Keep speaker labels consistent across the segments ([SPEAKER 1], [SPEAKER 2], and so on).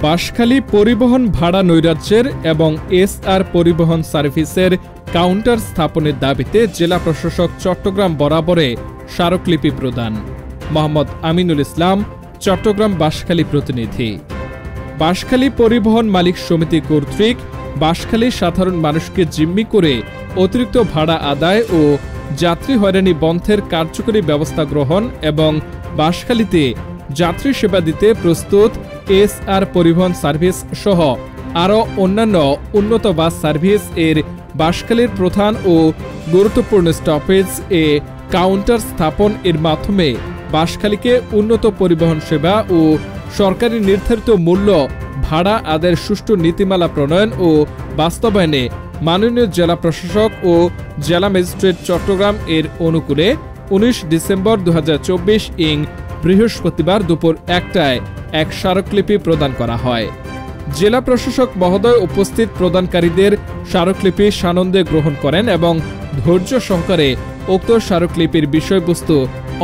[SPEAKER 1] বাঁশখালী পরিবহন ভাড়া নৈরাজ্যের এবং এসআর পরিবহন সার্ভিসের কাউন্টার স্থাপনের দাবিতে জেলা প্রশাসক চট্টগ্রাম বরাবরে স্মারকলিপি প্রদান। মোহাম্মদ আমিনুল ইসলাম, চট্টগ্রাম বাঁশখালী প্রতিনিধি। বাঁশখালী পরিবহন মালিক সমিতি কর্তৃক বাঁশখালী সাধারণ মানুষকে জিম্মি করে অতিরিক্ত ভাড়া আদায় ও যাত্রী হয়রানি বন্ধের কার্যকরী ব্যবস্থা গ্রহণ এবং বাঁশখালীতে যাত্রী সেবা দিতে প্রস্তুত এসআর পরিবহন সার্ভিস সহ আরও অন্যান্য উন্নত বাস সার্ভিস এর বাঁশখালীর প্রধান ও গুরুত্বপূর্ণ স্টপেজ এ কাউন্টার স্থাপন এর মাধ্যমে বাঁশখালীকে উন্নত পরিবহন সেবা ও সরকারি নির্ধারিত মূল্য ভাড়া আদায়ের সুষ্ঠু নীতিমালা প্রণয়ন ও বাস্তবায়নে মাননীয় জেলা প্রশাসক ও জেলা ম্যাজিস্ট্রেট চট্টগ্রাম এর অনুকূলে 19 ডিসেম্বর 2024 ইং বৃহস্পতিবার দুপুর 1টায় এক স্মারকলিপি প্রদান করা হয়। জেলা প্রশাসক মহোদয় উপস্থিত প্রদানকারীদের স্মারকলিপি সানন্দে গ্রহণ করেন এবং ধৈর্য সহকারে উক্ত স্মারকলিপির বিষয়বস্তু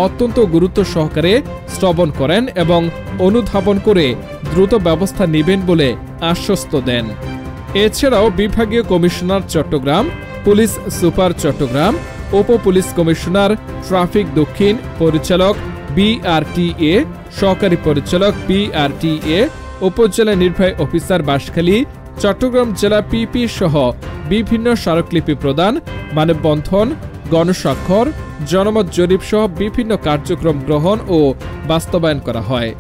[SPEAKER 1] অত্যন্ত গুরুত্ব সহকারে শ্রবণ করেন এবং অনুধাবন করে দ্রুত ব্যবস্থা নেবেন বলে আশ্বস্ত দেন। এছাড়াও বিভাগীয় commissioner Chittagong, police super Chittagong, উপ পুলিশ কমিশনার ট্রাফিক দক্ষিণ, পরিচালক BRTA, সহকারী পরিচালক BRTA, উপজেলা নির্বাহী অফিসার বাঁশখালী, চট্টগ্রাম জেলা PP সহ বিভিন্ন স্মারকলিপি প্রদান, মানববন্ধন, গণস্বাক্ষর, জনমত জরিপ সহ বিভিন্ন কার্যক্রম গ্রহণ ও বাস্তবায়ন করা হয়।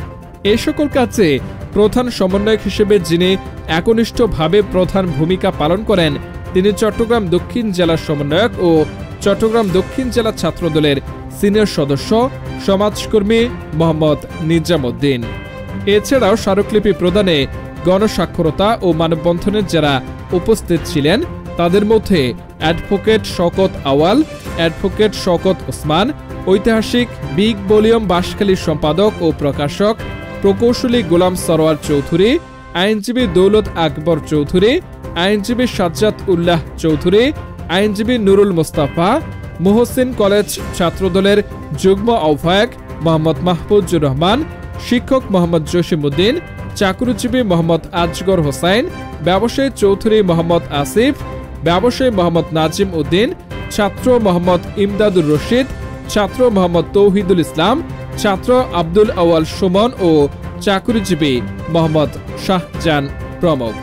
[SPEAKER 1] এই সকল কাজে প্রধান সমন্বয়ক হিসেবে যিনি একনিষ্ঠভাবে প্রধান ভূমিকা পালন করেন তিনি চট্টগ্রাম দক্ষিণ জেলার সমন্বয়ক ও চট্টগ্রাম দক্ষিণ জেলা ছাত্রদলের সিনিয়র সদস্য সমাজকর্মী মোহাম্মদ নিজামউদ্দিন। এছাড়াও স্মারকলিপি প্রদানে গণস্বাক্ষরতা ও মানববন্ধনের যারা উপস্থিত ছিলেন তাদের মধ্যে অ্যাডভোকেট শওকত আওয়াল, অ্যাডভোকেট শওকত ওসমান, ঐতিহাসিক বিগ ভলিউম বাঁশখালীর সম্পাদক ও প্রকাশক প্রকৌশলী গোলাম সরোয়ার চৌধুরী, আইনজীবী দৌলত আকবর চৌধুরী, আইনজীবী সাজ্জাদ উল্লাহ চৌধুরী, আইনজীবী নুরুল মোস্তাফা, মুহসিন কলেজ ছাত্রদলের যুগ্ম আহ্বায়ক মোহাম্মদ মাহফুজুর রহমান, শিক্ষক মোহাম্মদ জসিমউদ্দিন, চাকরিজীবী মোহাম্মদ আজগর হোসাইন, ব্যবসায়ী চৌধুরী মোহাম্মদ আসিফ, ব্যবসায়ী মোহাম্মদ নাজিম উদ্দিন, ছাত্র মোহাম্মদ ইমদাদুর রশিদ, ছাত্র মোহাম্মদ তৌহিদুল ইসলাম, ছাত্র আব্দুল আওয়াল সুমন ও চাকরিজীবী মোহাম্মদ শাহজান প্রমুখ।